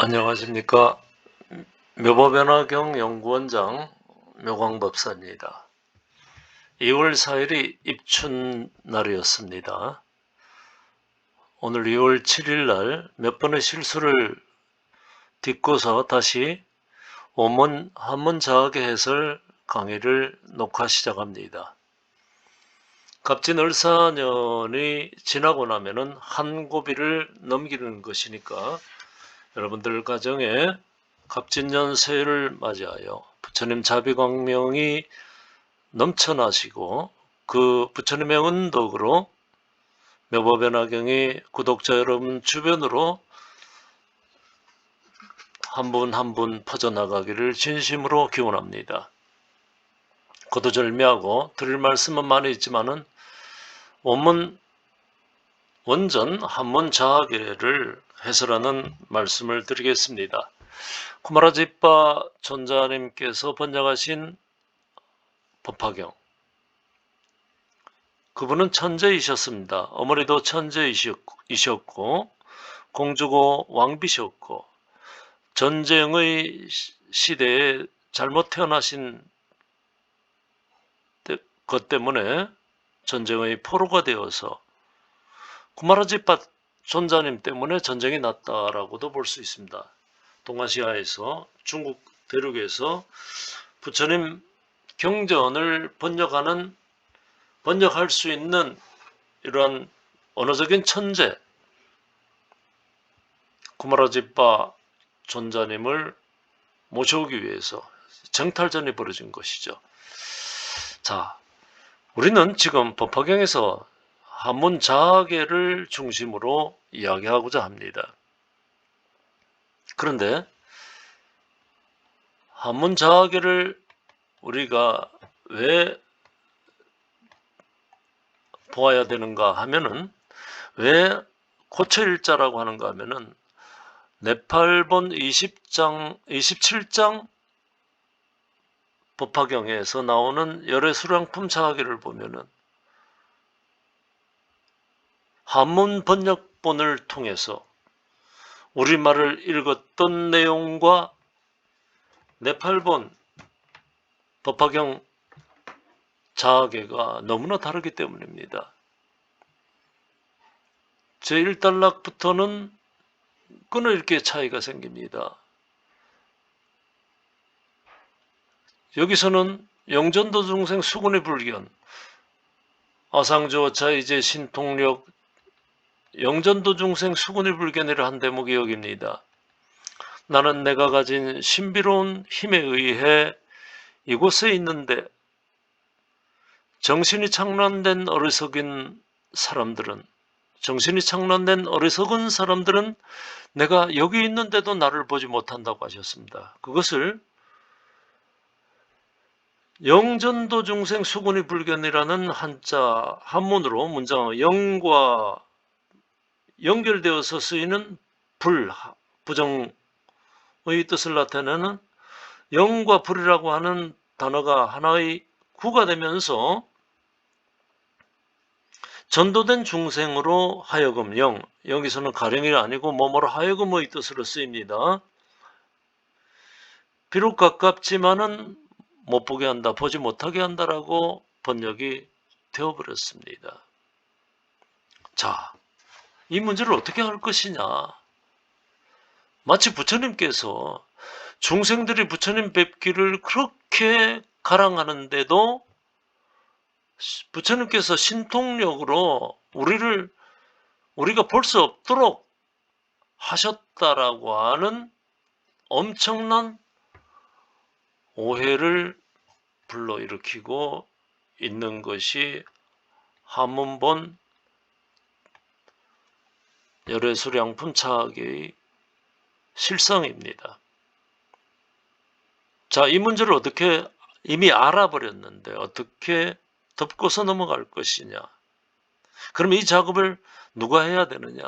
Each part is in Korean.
안녕하십니까. 묘법연화경 연구원장 묘광법사입니다. 2월 4일이 입춘날이었습니다. 오늘 2월 7일날 몇 번의 실수를 딛고서 다시 한문자학의 해설 강의를 녹화 시작합니다. 갑진을사년이 지나고 나면은 한고비를 넘기는 것이니까 여러분들 가정에 갑진년 새해를 맞이하여 부처님 자비광명이 넘쳐나시고 그 부처님의 은덕으로 묘법연화경이 구독자 여러분 주변으로 한 분 한 분 퍼져나가기를 진심으로 기원합니다. 거두절미하고 드릴 말씀은 많이 있지만은 원전 한문자학계를 해설하는 말씀을 드리겠습니다. 쿠마라집바 존자님께서 번역하신 법화경, 그분은 천재이셨습니다. 어머니도 천재이셨고 공주고 왕비셨고 전쟁의 시대에 잘못 태어나신 것 때문에 전쟁의 포로가 되어서 쿠마라집바 존자님 때문에 전쟁이 났다라고도 볼 수 있습니다. 동아시아에서 중국 대륙에서 부처님 경전을 번역할 수 있는 이러한 언어적인 천재 쿠마라집바 존자님을 모셔오기 위해서 정탈전이 벌어진 것이죠. 자, 우리는 지금 법화경에서 한문자학계를 중심으로 이야기하고자 합니다. 그런데 한문자학계를 우리가 왜 보아야 되는가 하면은, 왜 고처일자라고 하는가 하면은 네팔본 27장 법화경에서 나오는 열애수량품 자학계를 보면은 한문 번역본을 통해서 우리말을 읽었던 내용과 네팔본 법화경 자학계가 너무나 다르기 때문입니다. 제1단락부터는 끊어읽기의 차이가 생깁니다. 여기서는 영전도중생 수군의 불견, 아상조차이제 신통력 영전도중생 수군의 불견이라 한 대목이 여기입니다. 나는 내가 가진 신비로운 힘에 의해 이곳에 있는데 정신이 창란된 어리석은 사람들은 내가 여기 있는데도 나를 보지 못한다고 하셨습니다. 그것을 영전도중생 수군의 불견이라는 한자 한문으로 문장 영과 연결되어서 쓰이는 부정의 뜻을 나타내는 영과 불이라고 하는 단어가 하나의 구가 되면서 전도된 중생으로 하여금 여기서는 가령이 아니고 뭐뭐로 하여금의 뜻으로 쓰입니다. 비록 가깝지만은 못 보게 한다, 보지 못하게 한다라고 번역이 되어버렸습니다. 자, 이 문제를 어떻게 할 것이냐. 마치 부처님께서 중생들이 부처님 뵙기를 그렇게 가랑하는데도 부처님께서 신통력으로 우리가 볼 수 없도록 하셨다라고 하는 엄청난 오해를 불러일으키고 있는 것이 한문본 열애수량품 자학의 실상입니다. 자, 이 문제를 어떻게 이미 알아버렸는데 어떻게 덮고서 넘어갈 것이냐. 그럼 이 작업을 누가 해야 되느냐.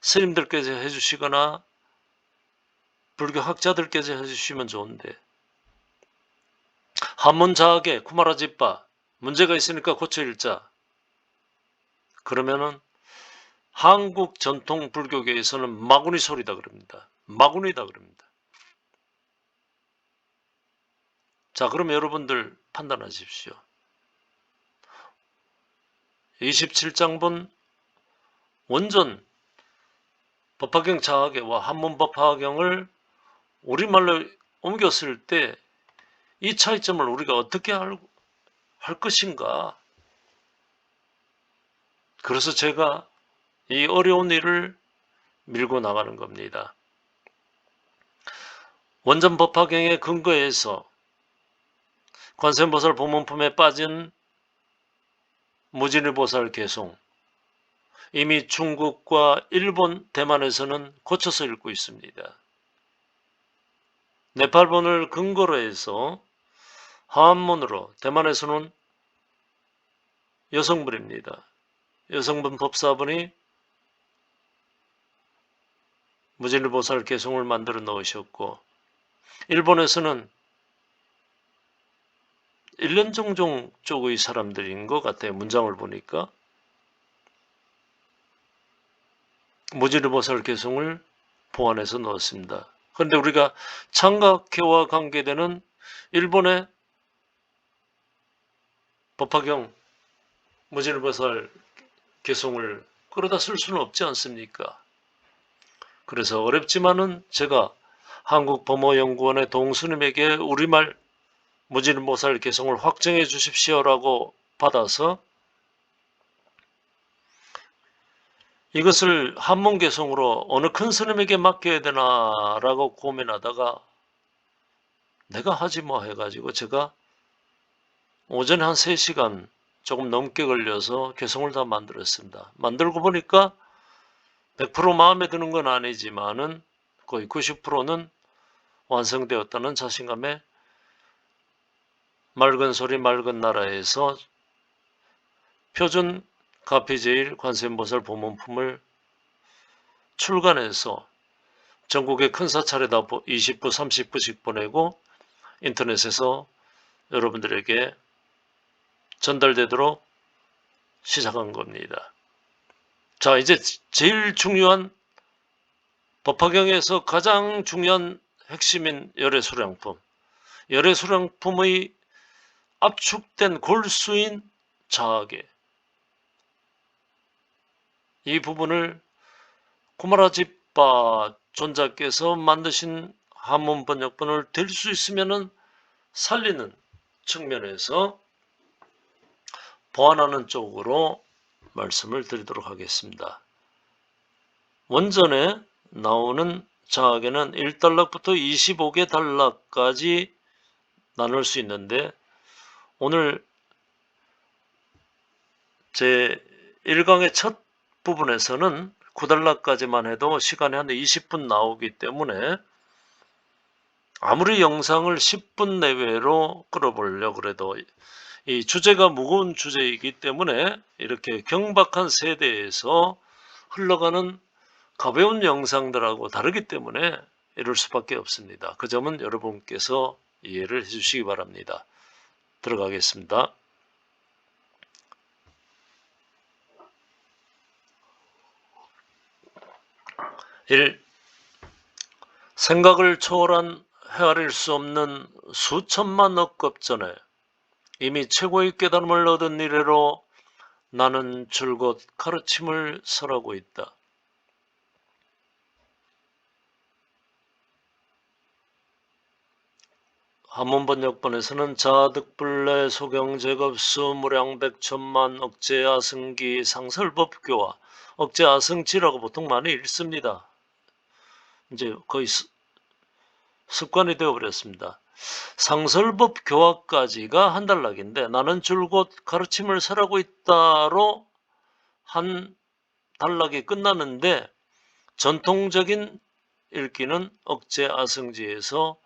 스님들께서 해주시거나 불교 학자들께서 해주시면 좋은데, 한문자학계 쿠마라집바 문제가 있으니까 고쳐일자. 그러면은 한국 전통 불교계에서는 마구니 소리다 그럽니다. 마군이다 그럽니다. 자, 그럼 여러분들 판단하십시오. 27장본 원전 법화경 자화계와 한문법화경을 우리말로 옮겼을 때 이 차이점을 우리가 어떻게 할 것인가. 그래서 제가 이 어려운 일을 밀고 나가는 겁니다. 원전 법화경의 근거에서 관세음보살 보문품에 빠진 무진일보살 개송, 이미 중국과 일본, 대만에서는 고쳐서 읽고 있습니다. 네팔본을 근거로 해서 한문으로, 대만에서는 여성분입니다. 여성분 법사분이 무진일보살 개송을 만들어 넣으셨고, 일본에서는 일련종종 쪽의 사람들인 것 같아요. 문장을 보니까. 무진일보살 개송을 보완해서 넣었습니다. 그런데 우리가 창각회와 관계되는 일본의 법화경 무진일보살 개송을 끌어다 쓸 수는 없지 않습니까? 그래서 어렵지만은 제가 한국범어연구원의 동수님에게 우리말 무진일보살 개송을 확정해 주십시오라고 받아서 이것을 한문 개송으로 어느 큰 스님에게 맡겨야 되나라고 고민하다가 내가 하지 뭐 해가지고 제가 오전에 한 3시간 조금 넘게 걸려서 개송을 다 만들었습니다. 만들고 보니까 100% 마음에 드는 건 아니지만은 거의 90%는 완성되었다는 자신감에 맑은 소리 맑은 나라에서 표준 가피제일 관세음보살 보문품을 출간해서 전국의 큰 사찰에다 20부 30부씩 보내고 인터넷에서 여러분들에게 전달되도록 시작한 겁니다. 자, 이제 제일 중요한 법화경에서 가장 중요한 핵심인 열애수량품, 열애수량품의 압축된 골수인 자학에 이 부분을 구마라집바 존자께서 만드신 한문 번역본을 될 수 있으면 살리는 측면에서 보완하는 쪽으로 말씀을 드리도록 하겠습니다. 원전에 나오는 자학에는 1단락부터 25개 단락까지 나눌 수 있는데 오늘 제 1강의 첫 부분에서는 9단락까지만 해도 시간이 한 20분 나오기 때문에 아무리 영상을 10분 내외로 끌어보려고 그래도 이 주제가 무거운 주제이기 때문에 이렇게 경박한 세대에서 흘러가는 가벼운 영상들하고 다르기 때문에 이럴 수밖에 없습니다. 그 점은 여러분께서 이해를 해주시기 바랍니다. 들어가겠습니다. 1. 생각을 초월한 헤아릴 수 없는 수천만 억겁 전에 이미 최고의 깨달음을 얻은 이래로 나는 줄곧 가르침을 설하고 있다. 한문번역본에서는 자득불례 소경제겁수 무량백천만 억제아승기 상설법교와 억제아승지라고 보통 많이 읽습니다. 이제 거의 습관이 되어버렸습니다. 상설법 교화까지가 한 단락인데 나는 줄곧 가르침을 설하고 있다로 한 단락이 끝나는데 전통적인 읽기는 억제아승지에서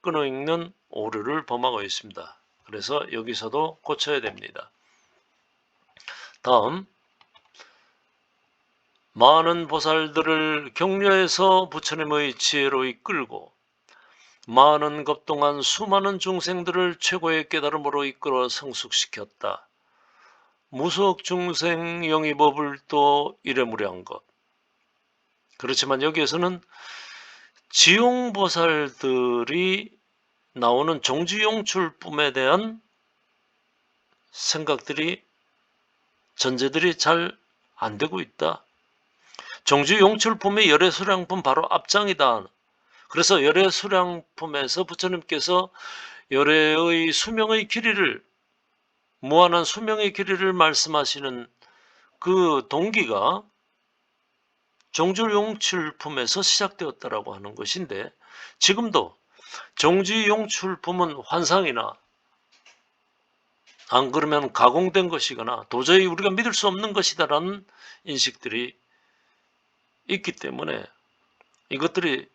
끊어읽는 오류를 범하고 있습니다. 그래서 여기서도 고쳐야 됩니다. 다음, 많은 보살들을 격려해서 부처님의 지혜로 이끌고 많은 겁 동안 수많은 중생들을 최고의 깨달음으로 이끌어 성숙시켰다. 무속 중생 영의법을 또 이래무리한 것. 그렇지만 여기에서는 지용보살들이 나오는 종지용출품에 대한 생각들이 전제들이 잘 안 되고 있다. 종지용출품이 열애수량품 바로 앞장이다. 그래서 열애수량품에서 부처님께서 열애의 수명의 길이를, 무한한 수명의 길이를 말씀하시는 그 동기가 종지용출품에서 시작되었다라고 하는 것인데, 지금도 종지용출품은 환상이나 안 그러면 가공된 것이거나 도저히 우리가 믿을 수 없는 것이다라는 인식들이 있기 때문에 이것들이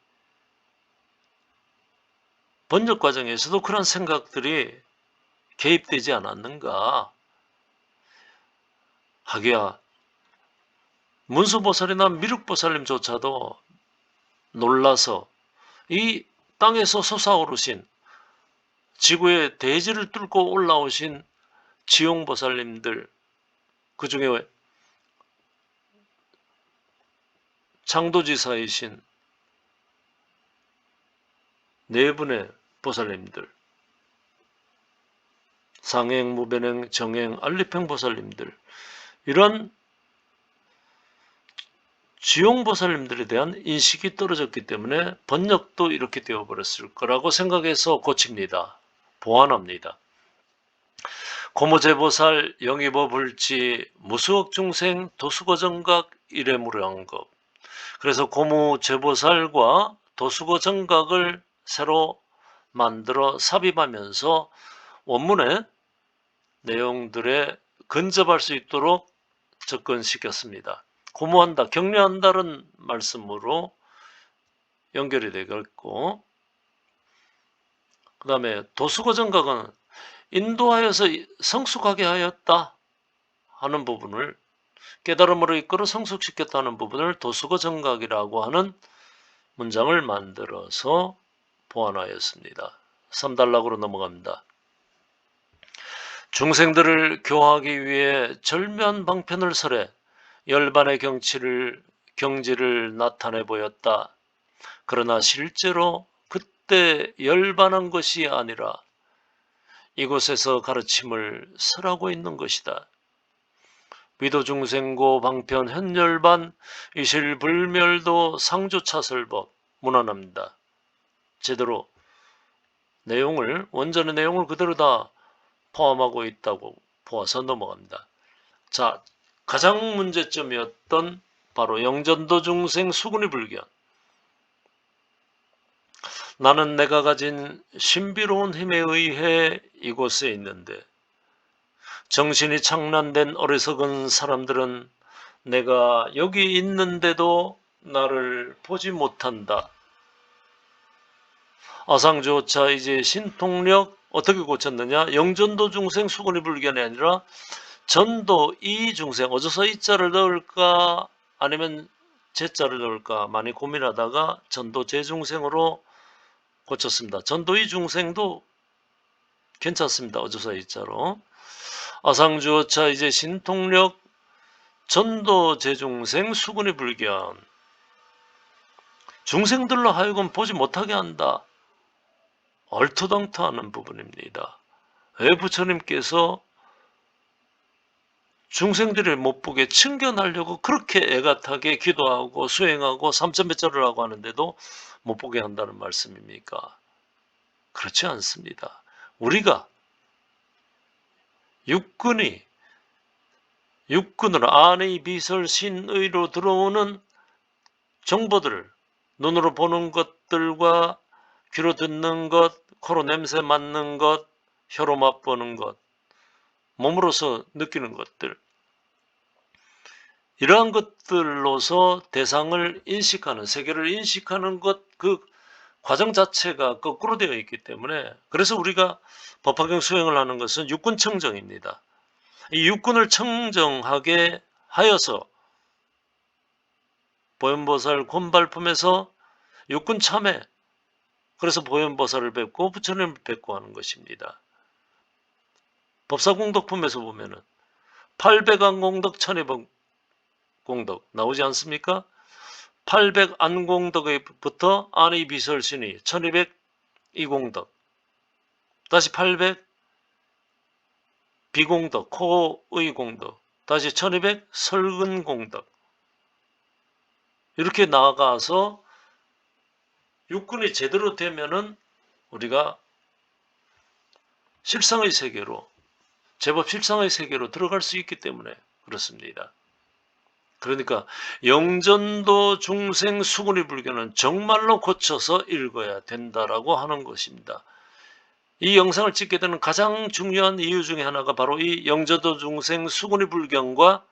번역 과정에서도 그런 생각들이 개입되지 않았는가. 하기야 문수보살이나 미륵보살님조차도 놀라서 이 땅에서 솟아오르신, 지구의 대지를 뚫고 올라오신 지용보살님들, 그 중에 창도지사이신 네 분의 보살님들, 상행, 무변행, 정행, 알리팽 보살님들, 이런 지용보살님들에 대한 인식이 떨어졌기 때문에 번역도 이렇게 되어버렸을 거라고 생각해서 고칩니다. 보완합니다. 고무제보살, 영의보 불지, 무수억 중생, 도수거정각, 이래무량급. 그래서 고무제보살과 도수거정각을 새로 만들어 삽입하면서 원문의 내용들에 근접할 수 있도록 접근시켰습니다. 고무한다, 격려한다는 말씀으로 연결이 되겠고, 그 다음에 도수거정각은 인도하여서 성숙하게 하였다 하는 부분을, 깨달음으로 이끌어 성숙시켰다는 부분을 도수거정각이라고 하는 문장을 만들어서 보완하였습니다. 3단락으로 넘어갑니다. 중생들을 교화하기 위해 절묘한 방편을 설해 열반의 경지를 나타내 보였다. 그러나 실제로 그때 열반한 것이 아니라 이곳에서 가르침을 설하고 있는 것이다. 위도중생고 방편 현열반 이실불멸도 상조차설법 문안합니다. 제대로 원전의 내용을 그대로 다 포함하고 있다고 보아서 넘어갑니다. 자, 가장 문제점이었던 바로 영전도 중생 수군의 불견. 나는 내가 가진 신비로운 힘에 의해 이곳에 있는데 정신이 착란된 어리석은 사람들은 내가 여기 있는데도 나를 보지 못한다. 아상조차 이제 신통력 어떻게 고쳤느냐? 영전도 중생 수군의 불견이 아니라 전도 이 중생, 어디서 이자를 넣을까 아니면 제자를 넣을까 많이 고민하다가 전도 제중생으로 고쳤습니다. 전도 이 중생도 괜찮습니다. 어조사 이자로. 아상주어차 이제 신통력 전도 제중생 수군의 불견. 중생들로 하여금 보지 못하게 한다. 얼토당토하는 부분입니다. 왜 부처님께서 중생들을 못 보게 층견하려고 그렇게 애같하게 기도하고 수행하고 삼천배자를 하고 하는데도 못 보게 한다는 말씀입니까? 그렇지 않습니다. 우리가 육근으로 안의 비설 신의로 들어오는 정보들을 눈으로 보는 것들과 귀로 듣는 것, 코로 냄새 맡는 것, 혀로 맛보는 것, 몸으로서 느끼는 것들, 이러한 것들로서 대상을 인식하는, 세계를 인식하는 것, 그 과정 자체가 거꾸로 되어 있기 때문에, 그래서 우리가 법화경 수행을 하는 것은 육군 청정입니다. 이 육군을 청정하게 하여서 보현보살 곤발품에서 육군 참회, 그래서 보현보살을 뵙고 부처님을 뵙고 하는 것입니다. 법사공덕품에서 보면은 800안 공덕 1000회법 공덕 나오지 않습니까? 800 안공덕부터 안의 비설신이 1200 이공덕, 다시 800 비공덕 코의 공덕, 다시 1200 설근공덕, 이렇게 나아가서 육군이 제대로 되면은 우리가 실상의 세계로, 제법 실상의 세계로 들어갈 수 있기 때문에 그렇습니다. 그러니까 영전도 중생 수군의 불교는 정말로 고쳐서 읽어야 된다라고 하는 것입니다. 이 영상을 찍게 되는 가장 중요한 이유 중에 하나가 바로 이 영전도 중생 수군의 불경과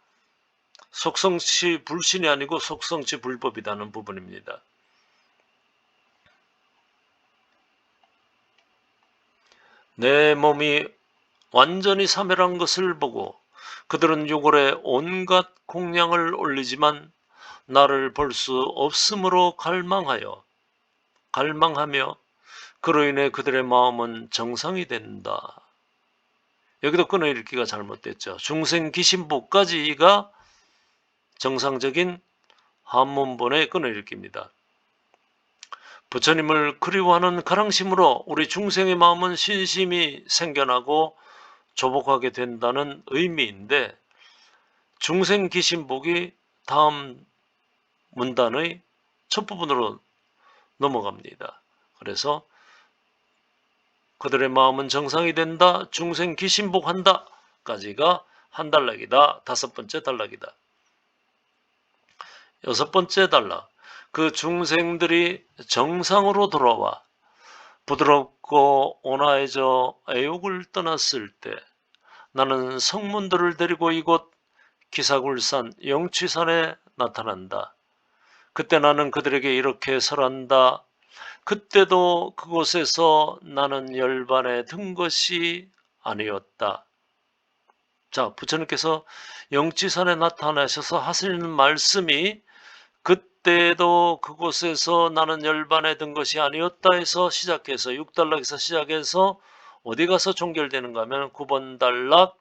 속성치 불신이 아니고 속성치 불법이라는 부분입니다. 내 몸이 완전히 사멸한 것을 보고 그들은 유골에 온갖 공양을 올리지만 나를 볼 수 없으므로 갈망하며 그로 인해 그들의 마음은 정상이 된다. 여기도 끊어읽기가 잘못됐죠. 중생 기신부까지가 정상적인 한문본의 끊어읽기입니다. 부처님을 그리워하는 가랑심으로 우리 중생의 마음은 신심이 생겨나고 조복하게 된다는 의미인데, 중생 기신복이 다음 문단의 첫 부분으로 넘어갑니다. 그래서 그들의 마음은 정상이 된다, 중생 기신복한다 까지가 한 단락이다. 다섯 번째 단락이다. 여섯 번째 단락, 그 중생들이 정상으로 돌아와 부드럽고 온화해져 애욕을 떠났을 때 나는 성문들을 데리고 이곳 기사굴산 영취산에 나타난다. 그때 나는 그들에게 이렇게 설한다. 그때도 그곳에서 나는 열반에 든 것이 아니었다. 자, 부처님께서 영취산에 나타나셔서 하시는 말씀이 그때도 그곳에서 나는 열반에 든 것이 아니었다 해서 시작해서 6단락에서 시작해서 어디 가서 종결되는가 하면 9번 단락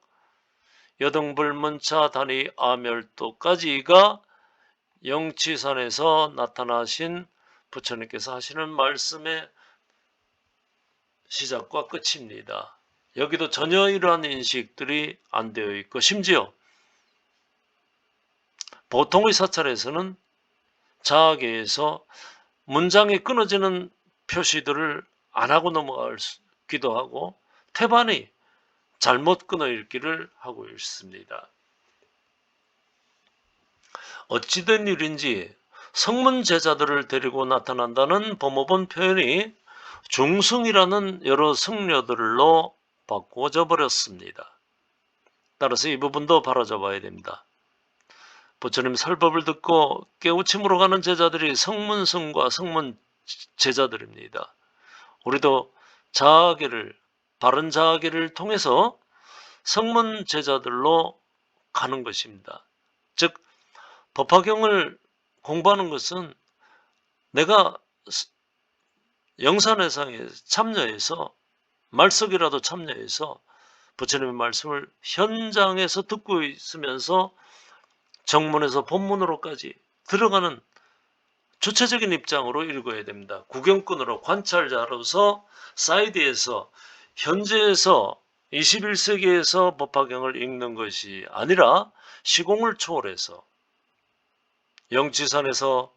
여등불문차 단위 아멸도까지가 영취산에서 나타나신 부처님께서 하시는 말씀의 시작과 끝입니다. 여기도 전혀 이러한 인식들이 안 되어 있고, 심지어 보통의 사찰에서는 자학에서 문장이 끊어지는 표시들을 안 하고 넘어가기도 하고 태반이 잘못 끊어 읽기를 하고 있습니다. 어찌된 일인지 성문 제자들을 데리고 나타난다는 법무본 표현이 중승이라는 여러 승려들로 바꿔져 버렸습니다. 따라서 이 부분도 바로잡아야 됩니다. 부처님 설법을 듣고 깨우침으로 가는 제자들이 성문승과 성문 제자들입니다. 우리도 자아계를, 바른 자아계를 통해서 성문 제자들로 가는 것입니다. 즉 법화경을 공부하는 것은 내가 영산회상에 참여해서 말석이라도 참여해서 부처님의 말씀을 현장에서 듣고 있으면서 정문에서 본문으로까지 들어가는 주체적인 입장으로 읽어야 됩니다. 구경꾼으로, 관찰자로서 사이드에서 현재에서 21세기에서 법화경을 읽는 것이 아니라 시공을 초월해서 영취산에서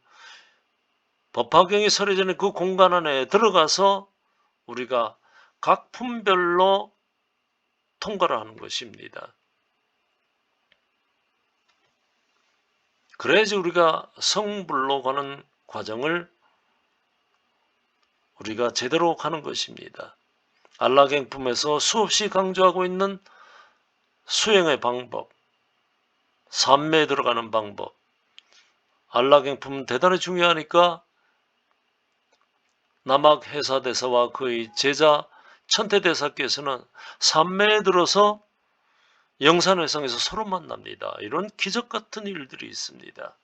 법화경이 서려지는 그 공간 안에 들어가서 우리가 각 품별로 통과를 하는 것입니다. 그래야지 우리가 성불로 가는 과정을 우리가 제대로 가는 것입니다. 안락행품에서 수없이 강조하고 있는 수행의 방법, 삼매에 들어가는 방법, 안락행품은 대단히 중요하니까 남학해사대사와 그의 제자 천태대사께서는 삼매에 들어서 영산회상에서 서로 만납니다. 이런 기적같은 일들이 있습니다.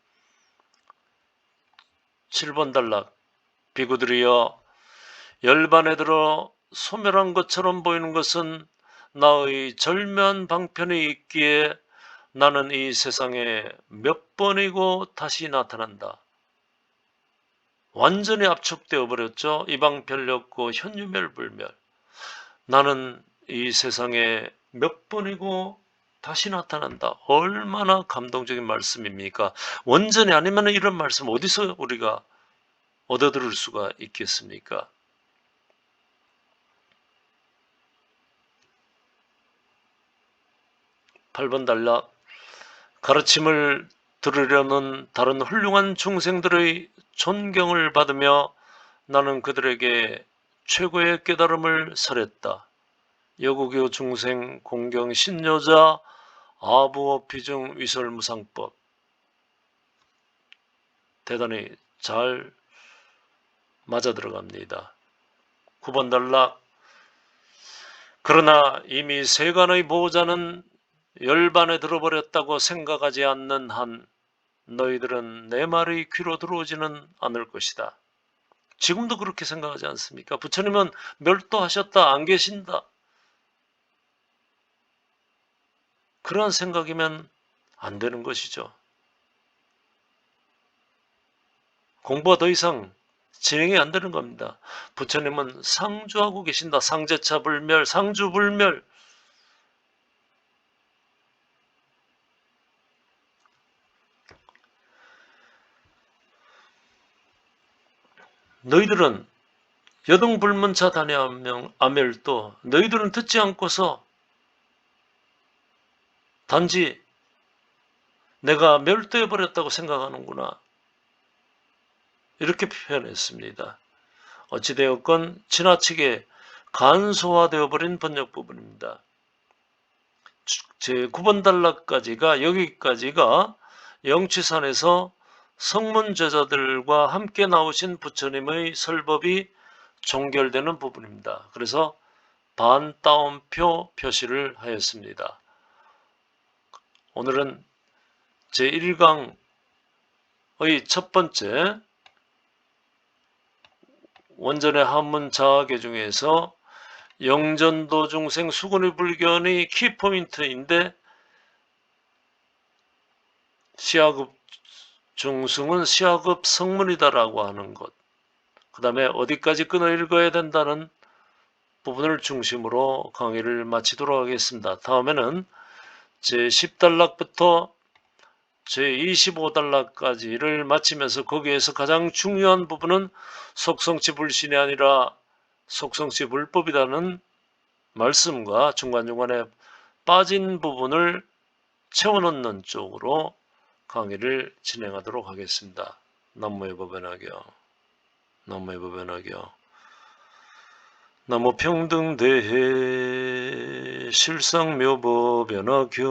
7번 단락, 비구들이여 열반에 들어 소멸한 것처럼 보이는 것은 나의 절묘한 방편이 있기에 나는 이 세상에 몇 번이고 다시 나타난다. 완전히 압축되어 버렸죠. 이방편렸고 현유멸불멸. 나는 이 세상에 몇 번이고 다시 나타난다. 얼마나 감동적인 말씀입니까? 원전이 아니면 이런 말씀 어디서 우리가 얻어들을 수가 있겠습니까? 8번 단락. 가르침을 들으려는 다른 훌륭한 중생들의 존경을 받으며 나는 그들에게 최고의 깨달음을 설했다. 여구교 중생 공경 신여자 아부어 비중 위설무상법. 대단히 잘 맞아 들어갑니다. 9번 단락. 그러나 이미 세간의 보호자는 열반에 들어버렸다고 생각하지 않는 한 너희들은 내 말이 귀로 들어오지는 않을 것이다. 지금도 그렇게 생각하지 않습니까? 부처님은 멸도하셨다, 안 계신다. 그러한 생각이면 안 되는 것이죠. 공부가 더 이상 진행이 안 되는 겁니다. 부처님은 상주하고 계신다. 상제차 불멸, 상주 불멸. 너희들은 여동불문차 다녀아멸도 너희들은 듣지 않고서 단지 내가 멸도해버렸다고 생각하는구나. 이렇게 표현했습니다. 어찌되었건 지나치게 간소화되어 버린 번역 부분입니다. 제 9번 단락까지가 여기까지가 영취산에서 성문 제자들과 함께 나오신 부처님의 설법이 종결되는 부분입니다. 그래서 반따옴표 표시를 하였습니다. 오늘은 제1강의 첫 번째 원전의 한문 자학의 중에서 영전도 중생 수군의 불견의 키포인트인데 시하급 중승은 시하급 성문이다라고 하는 것, 그 다음에 어디까지 끊어 읽어야 된다는 부분을 중심으로 강의를 마치도록 하겠습니다. 다음에는 제10단락부터 제25단락까지를 마치면서 거기에서 가장 중요한 부분은 속성치 불신이 아니라 속성치 불법이라는 말씀과 중간중간에 빠진 부분을 채워넣는 쪽으로 강의를 진행하도록 하겠습니다. 남모의 법연학교, 남모의 법연학교, 남모 평등대해 실상묘법연학교